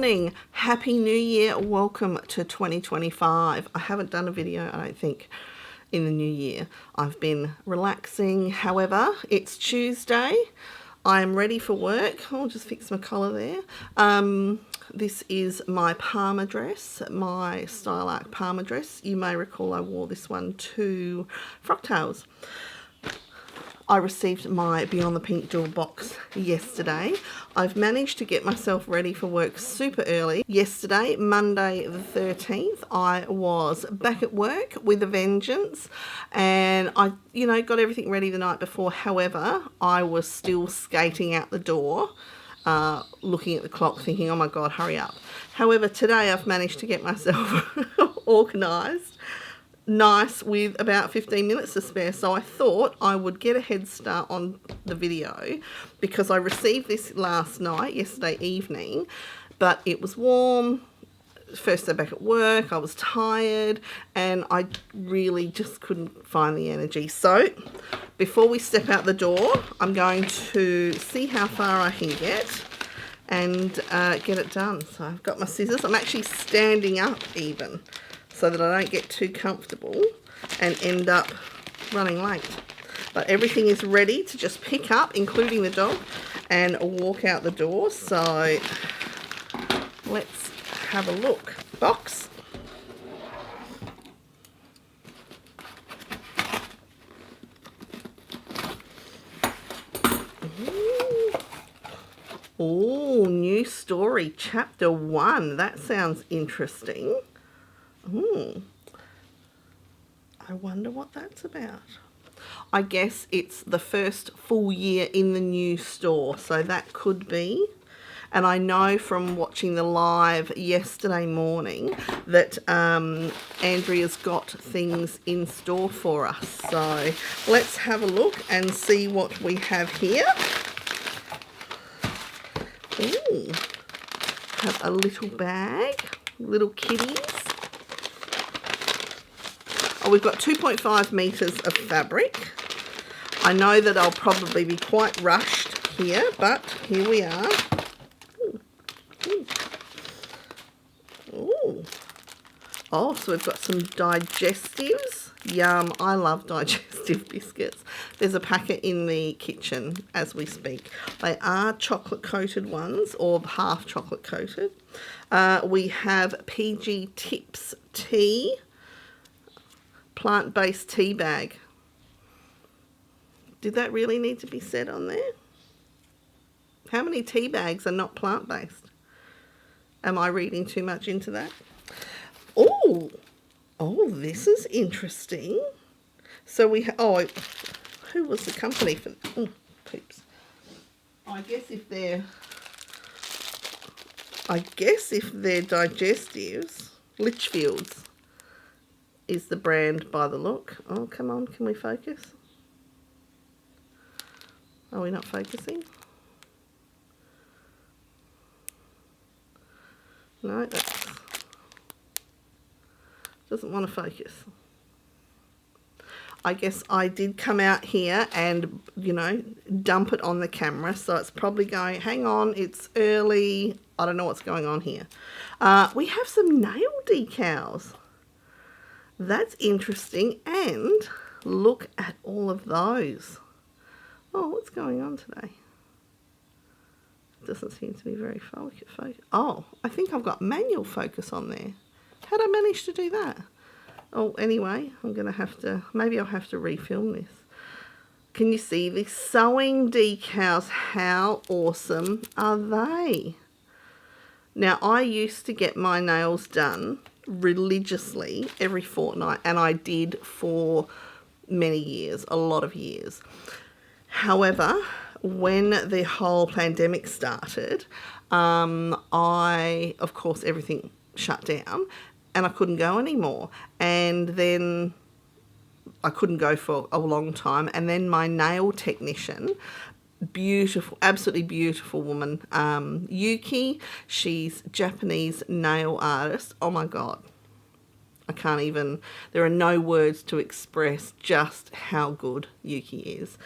morning. Happy New Year. Welcome to 2025. I haven't done a video, I don't think, in the new year. I've been relaxing. However, it's Tuesday. I am ready for work. I'll just fix my collar there. This is my Palmer dress, my Stylark Palmer dress. You may recall I wore this one to Frocktails. I received my Beyond the Pink Jewel box yesterday. I've managed to get myself ready for work super early. Yesterday, Monday the 13th, I was back at work with a vengeance, and I, got everything ready the night before. However, I was still skating out the door, looking at the clock thinking, oh my God, hurry up. However, today I've managed to get myself organised nice with about 15 minutes to spare, so I thought I would get a head start on the video because I received this yesterday evening, but it was warm. First day back at work, I was tired, and I really just couldn't find the energy. So before we step out the door, I'm going to see how far I can get and get it done. So I've got my scissors. I'm actually standing up even, so that I don't get too comfortable and end up running late. But everything is ready to just pick up, including the dog, and walk out the door. So let's have a look. Box. Oh, new story, chapter 1. That sounds interesting. I wonder what that's about. I guess it's the first full year in the new store, so that could be. And I know from watching the live yesterday morning that Andrea's got things in store for us. So let's have a look and see what we have here. Ooh, have a little bag, little kitties. Oh, we've got 2.5 metres of fabric. I know that I'll probably be quite rushed here, but here we are. Ooh. Ooh. Ooh. Oh, so we've got some digestives. Yum, I love digestive biscuits. There's a packet in the kitchen as we speak. They are chocolate coated ones, or half chocolate coated. We have PG Tips tea. Plant-based tea bag. Did that really need to be said on there? How many tea bags are not plant-based? Am I reading too much into that? Oh, this is interesting. So we who was the company for? Oh, poops. I guess if they're digestives, Litchfields is the brand by the look. Oh, come on, can we focus? Are we not focusing? No, that doesn't want to focus. I guess I did come out here and, dump it on the camera, so it's probably going, hang on, it's early. I don't know what's going on here. We have some nail decals. That's interesting, and look at all of those. Oh, what's going on today? It doesn't seem to be very focused. Oh, I think I've got manual focus on there. How'd I manage to do that? Oh, anyway, I'm going to have to, maybe I'll have to refilm this. Can you see the sewing decals? How awesome are they? Now, I used to get my nails done religiously every fortnight, and I did for many years, a lot of years. However, when the whole pandemic started, of course, everything shut down and I couldn't go anymore. And then I couldn't go for a long time. And then my nail technician, beautiful, absolutely beautiful woman, Yuki, she's Japanese nail artist. Oh my God. I can't even, there are no words to express just how good Yuki is.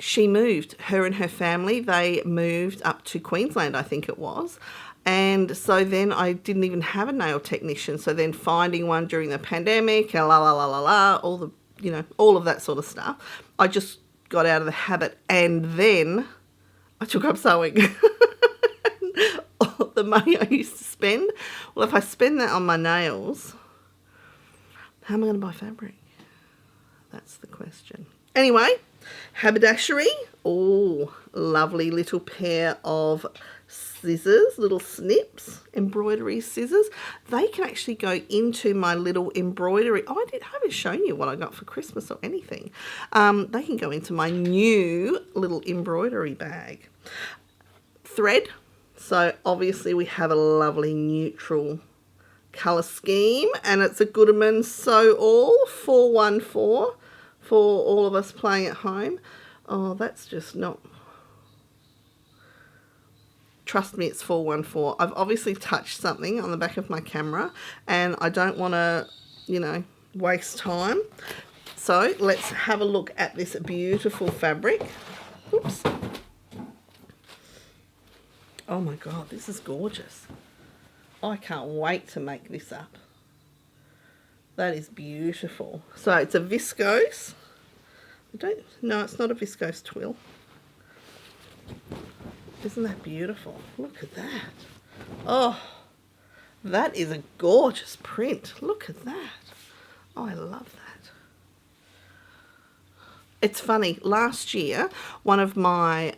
she moved. Her and her family, they moved up to Queensland, I think it was. And so then I didn't even have a nail technician. So then finding one during the pandemic, all the, all of that sort of stuff. I just got out of the habit, and then I took up sewing. All the money I used to spend. Well, if I spend that on my nails, how am I going to buy fabric? That's the question. Anyway, haberdashery. Oh, lovely little pair of scissors, little snips, embroidery scissors. They can actually go into my little embroidery. Oh, I haven't shown you what I got for Christmas or anything. They can go into my new little embroidery bag. Thread. So obviously we have a lovely neutral colour scheme, and it's a Gooderman Sew All 414 for all of us playing at home. Oh, that's just not... Trust me, it's 414. I've obviously touched something on the back of my camera, and I don't want to, waste time. So let's have a look at this beautiful fabric. Oops. Oh my God, this is gorgeous. I can't wait to make this up. That is beautiful. So it's a viscose. No, it's not a viscose twill. Isn't that beautiful? Look at that. Oh, that is a gorgeous print. Look at that. Oh, I love that. It's funny, last year, one of my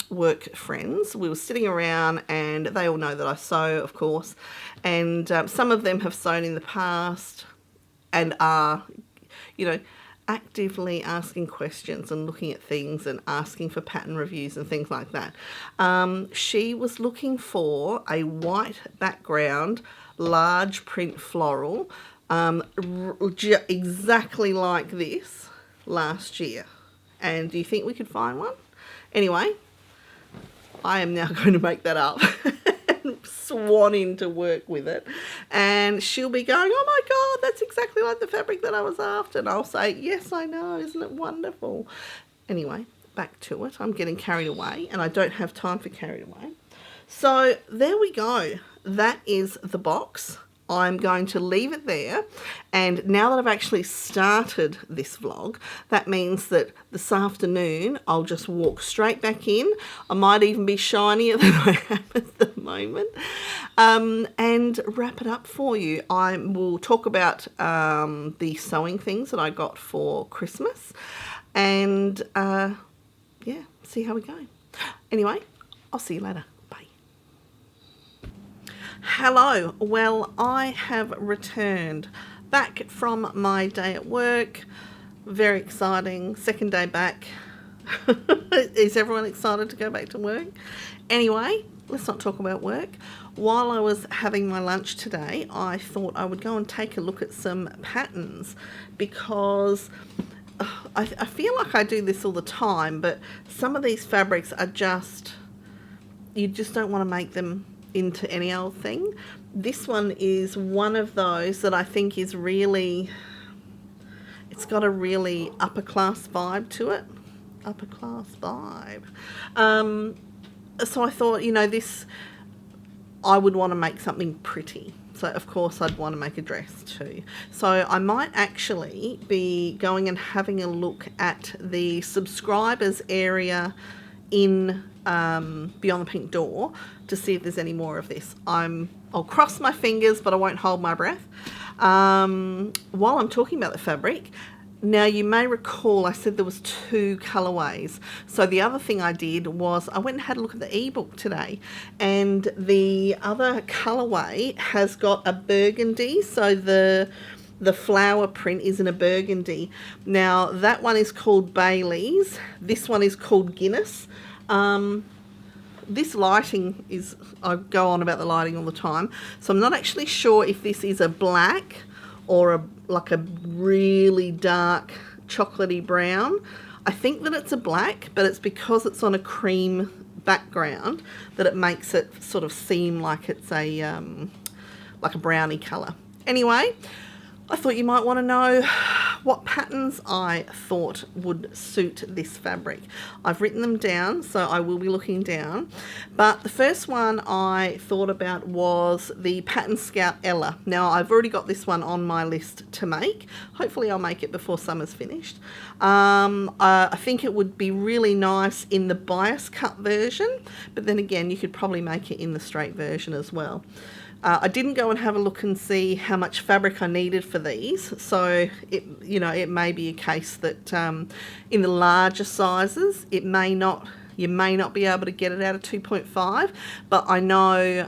work friends, we were sitting around, and they all know that I sew, of course, and some of them have sewn in the past and are, actively asking questions and looking at things and asking for pattern reviews and things like that. She was looking for a white background, large print floral, exactly like this last year. And do you think we could find one? Anyway, I am now going to make that up and swan into work with it, and she'll be going, oh my God, that's exactly like the fabric that I was after, and I'll say, yes, I know, isn't it wonderful? Anyway, back to it. I'm getting carried away, and I don't have time for carried away. So there we go. That is the box. I'm going to leave it there, and now that I've actually started this vlog, that means that this afternoon I'll just walk straight back in. I might even be shinier than I am at the moment, and wrap it up for you. I will talk about the sewing things that I got for Christmas, and yeah, see how we go. Anyway, I'll see you later. Hello, well, I have returned back from my day at work. Very exciting, second day back. Is everyone excited to go back to work? Anyway, let's not talk about work. While I was having my lunch today, I thought I would go and take a look at some patterns, because I feel like I do this all the time, but some of these fabrics are just, you just don't want to make them into any old thing. This one is one of those that I think is really, it's got a really upper class vibe to it. Upper class vibe. So I thought, this, I would want to make something pretty. So of course I'd want to make a dress too. So I might actually be going and having a look at the subscribers area in Beyond the Pink Door to see if there's any more of this. I'll cross my fingers, but I won't hold my breath. While I'm talking about the fabric, now you may recall I said there was 2 colorways. So the other thing I did was I went and had a look at the ebook today, and the other colorway has got a burgundy, so the flower print is in a burgundy. Now that one is called Bailey's, this one is called Guinness. This lighting is, I go on about the lighting all the time, so I'm not actually sure if this is a black or like a really dark chocolatey brown. I think that it's a black, but it's because it's on a cream background that it makes it sort of seem like it's a brownie colour. Anyway, I thought you might want to know what patterns I thought would suit this fabric. I've written them down, so I will be looking down. But the first one I thought about was the Pattern Scout Ella. Now, I've already got this one on my list to make. Hopefully I'll make it before summer's finished. I think it would be really nice in the bias cut version, but then again, you could probably make it in the straight version as well. I didn't go and have a look and see how much fabric I needed for these, so it may be a case that in the larger sizes you may not be able to get it out of 2.5, but I know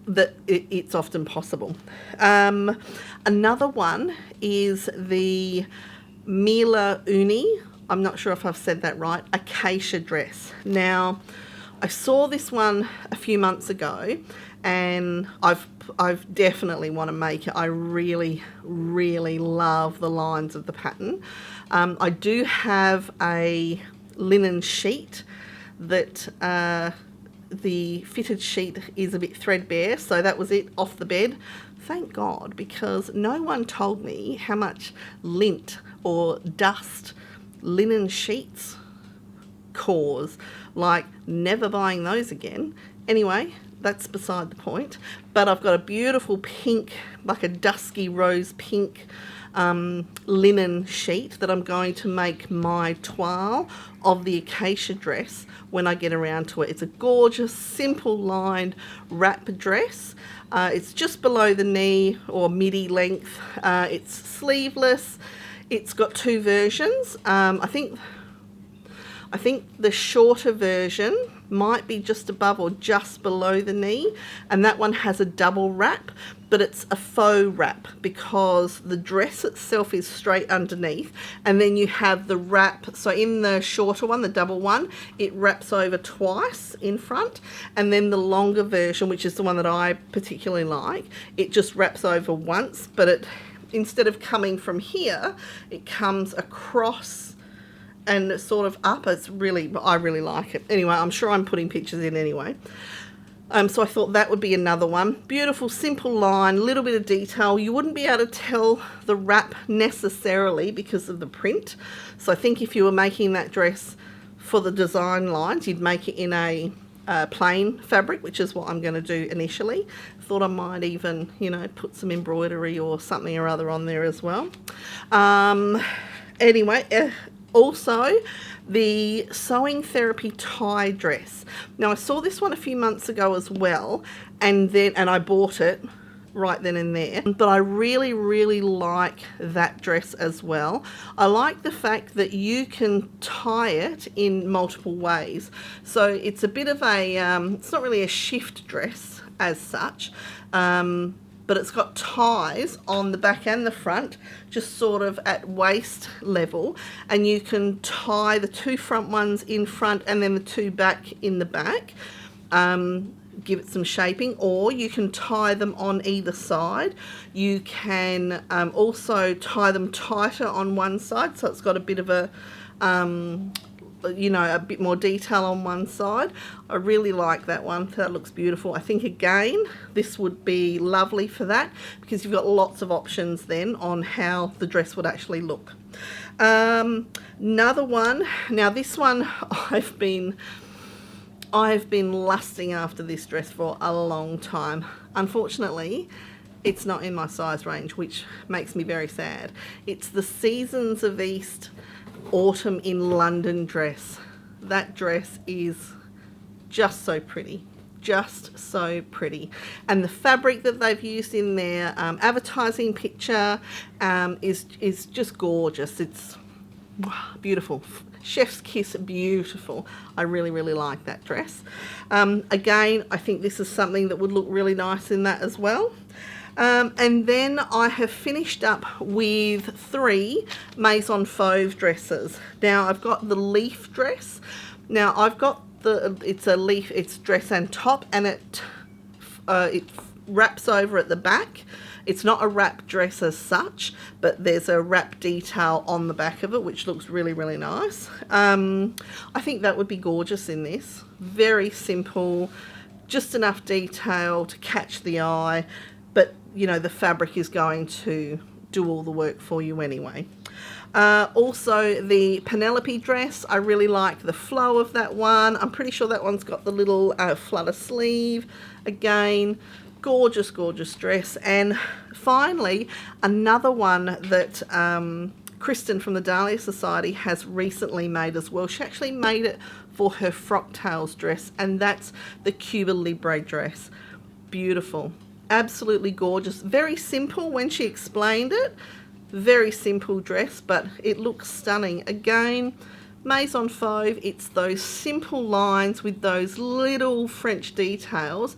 that it's often possible. Another one is the Mila Uni, I'm not sure if I've said that right, acacia dress. Now, I saw this one a few months ago, and I've definitely want to make it. I really, really love the lines of the pattern. I do have a linen sheet that the fitted sheet is a bit threadbare, so that was it off the bed. Thank God, because no one told me how much lint or dust linen sheets cause. Like, never buying those again. Anyway, that's beside the point. But I've got a beautiful pink, like a dusky rose pink linen sheet that I'm going to make my toile of the acacia dress when I get around to it. It's a gorgeous, simple lined wrap dress. It's just below the knee or midi length. It's sleeveless. It's got two versions. I think the shorter version might be just above or just below the knee, and that one has a double wrap, but it's a faux wrap because the dress itself is straight underneath, and then you have the wrap. So in the shorter one, the double one, it wraps over twice in front, and then the longer version, which is the one that I particularly like, it just wraps over once, but it, instead of coming from here, it comes across and sort of up. I really like it. Anyway, I'm sure I'm putting pictures in anyway. So I thought that would be another one. Beautiful, simple line, a little bit of detail. You wouldn't be able to tell the wrap necessarily because of the print. So I think if you were making that dress for the design lines, you'd make it in a plain fabric, which is what I'm going to do initially. Thought I might even, put some embroidery or something or other on there as well. Anyway, also, the Sewing Therapy tie dress. Now, I saw this one a few months ago as well, and I bought it right then and there. But I really, really like that dress as well. I like the fact that you can tie it in multiple ways. So it's a bit of a, it's not really a shift dress as such, but it's got ties on the back and the front, just sort of at waist level, and you can tie the two front ones in front and then the two back in the back, give it some shaping, or you can tie them on either side. You can also tie them tighter on one side, so it's got a bit of a a bit more detail on one side. I really like that one. That looks beautiful. I think again this would be lovely for that because you've got lots of options then on how the dress would actually look. Another one. Now this one I've been lusting after this dress for a long time. Unfortunately, it's not in my size range, which makes me very sad. It's the Seasons of East Autumn in London dress. That dress is just so pretty, and the fabric that they've used in their advertising picture is just gorgeous. It's beautiful, chef's kiss beautiful. I really, really like that dress. Again, I think this is something that would look really nice in that as well. And then I have finished up with 3 Maison Fauve dresses. Now I've got the leaf dress. Now I've got it's a leaf, it's dress and top, and it wraps over at the back. It's not a wrap dress as such, but there's a wrap detail on the back of it, which looks really, really nice. I think that would be gorgeous in this. Very simple, just enough detail to catch the eye, but the fabric is going to do all the work for you anyway. Also the Penelope dress, I really like the flow of that one. I'm pretty sure that one's got the little flutter sleeve. Again, gorgeous, gorgeous dress. And finally, another one that Kristen from the Dahlia Society has recently made as well. She actually made it for her Frock Tails dress, and that's the Cuba Libre dress. Beautiful, absolutely gorgeous. Very simple when she explained it. Very simple dress, but it looks stunning. Again, Maison Fauve, it's those simple lines with those little French details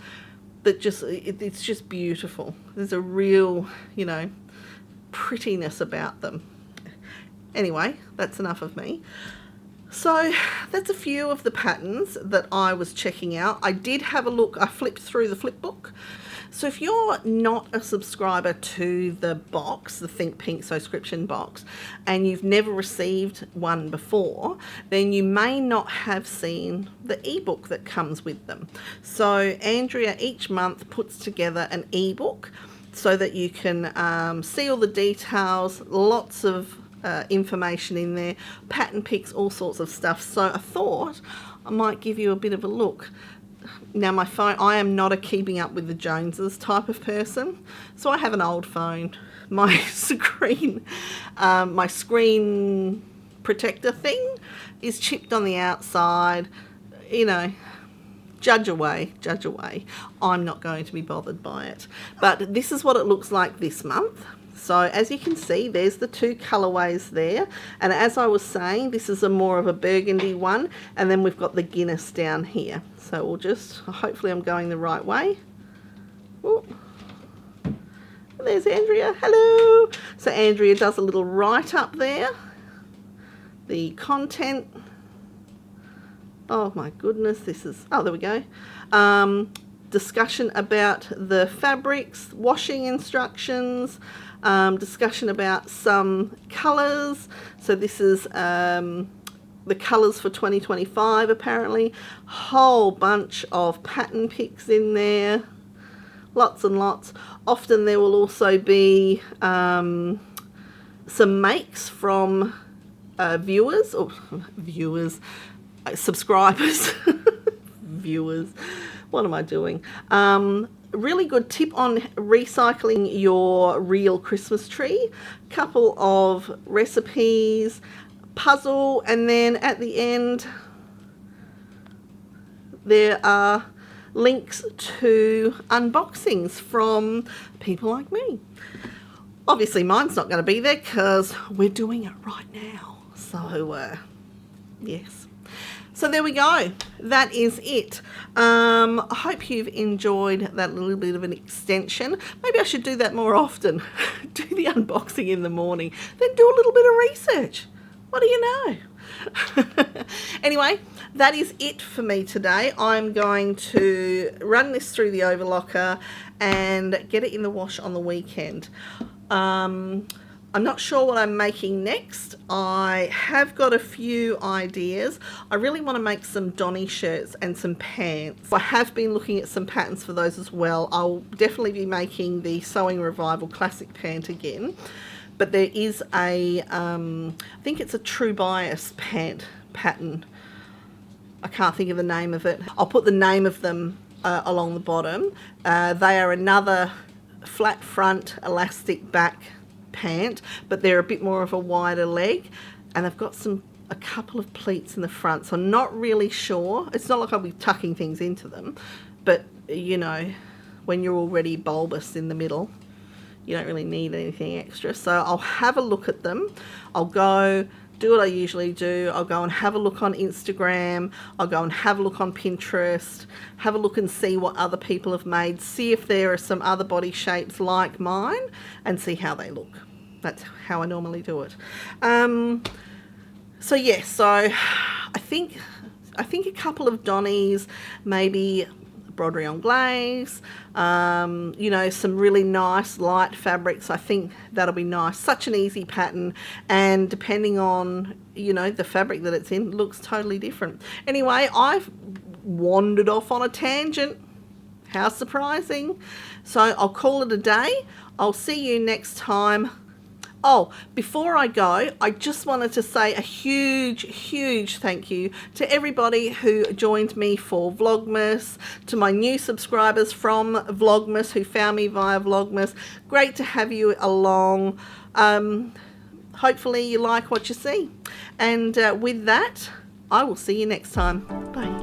that just, it's just beautiful. There's a real, you know, prettiness about them. Anyway, that's enough of me. So that's a few of the patterns that I was checking out. I did have a look, I flipped through the flip book. So if you're not a subscriber to the box, the Think Pink subscription box, and you've never received one before, then you may not have seen the ebook that comes with them. So Andrea each month puts together an ebook so that you can see all the details, lots of information in there, pattern picks, all sorts of stuff. So I thought I might give you a bit of a look. Now my phone, I am not a keeping up with the Joneses type of person, so I have an old phone. My screen protector thing is chipped on the outside. You know, judge away, judge away. I'm not going to be bothered by it. But this is what it looks like this month. So as you can see, there's the two colorways there. And as I was saying, this is a more of a burgundy one. And then we've got the Guinness down here. So we'll just, hopefully I'm going the right way. Ooh. There's Andrea, hello. So Andrea does a little write-up there. The content. Oh my goodness, this is, oh, there we go. Discussion about the fabrics, washing instructions, discussion about some colours. So this is the colours for 2025 apparently. Whole bunch of pattern picks in there. Lots and lots. Often there will also be some makes from subscribers. Viewers. What am I doing? Really good tip on recycling your real Christmas tree. Couple of recipes, puzzle, and then at the end there are links to unboxings from people like me. Obviously mine's not going to be there because we're doing it right now. So yes. So there we go. That is it. I hope you've enjoyed that little bit of an extension. Maybe I should do that more often. Do the unboxing in the morning, then do a little bit of research. What do you know? Anyway, that is it for me today. I'm going to run this through the overlocker and get it in the wash on the weekend. I'm not sure what I'm making next. I have got a few ideas. I really want to make some Donny shirts and some pants. I have been looking at some patterns for those as well. I'll definitely be making the Sewing Revival Classic pant again. But there is a, I think it's a True Bias pant pattern. I can't think of the name of it. I'll put the name of them along the bottom. They are another flat front, elastic back pant, but they're a bit more of a wider leg, and they've got a couple of pleats in the front, so I'm not really sure. It's not like I'll be tucking things into them, but you know, when you're already bulbous in the middle, you don't really need anything extra. So I'll have a look at them. I'll go do what I usually do. I'll go and have a look on Instagram. I'll go and have a look on Pinterest, have a look and see what other people have made, see if there are some other body shapes like mine, and see how they look. That's how I normally do it. So yes, so I think a couple of Donnies, maybe Broderie Anglaise, you know, some really nice light fabrics. I think that'll be nice. Such an easy pattern, and depending on, you know, the fabric that it's in, looks totally different. Anyway, I've wandered off on a tangent. How surprising. So I'll call it a day. I'll see you next time. Oh, before I go, I just wanted to say a huge thank you to everybody who joined me for Vlogmas, to my new subscribers from Vlogmas who found me via Vlogmas. Great to have you along. Hopefully you like what you see. And with that, I will see you next time. Bye.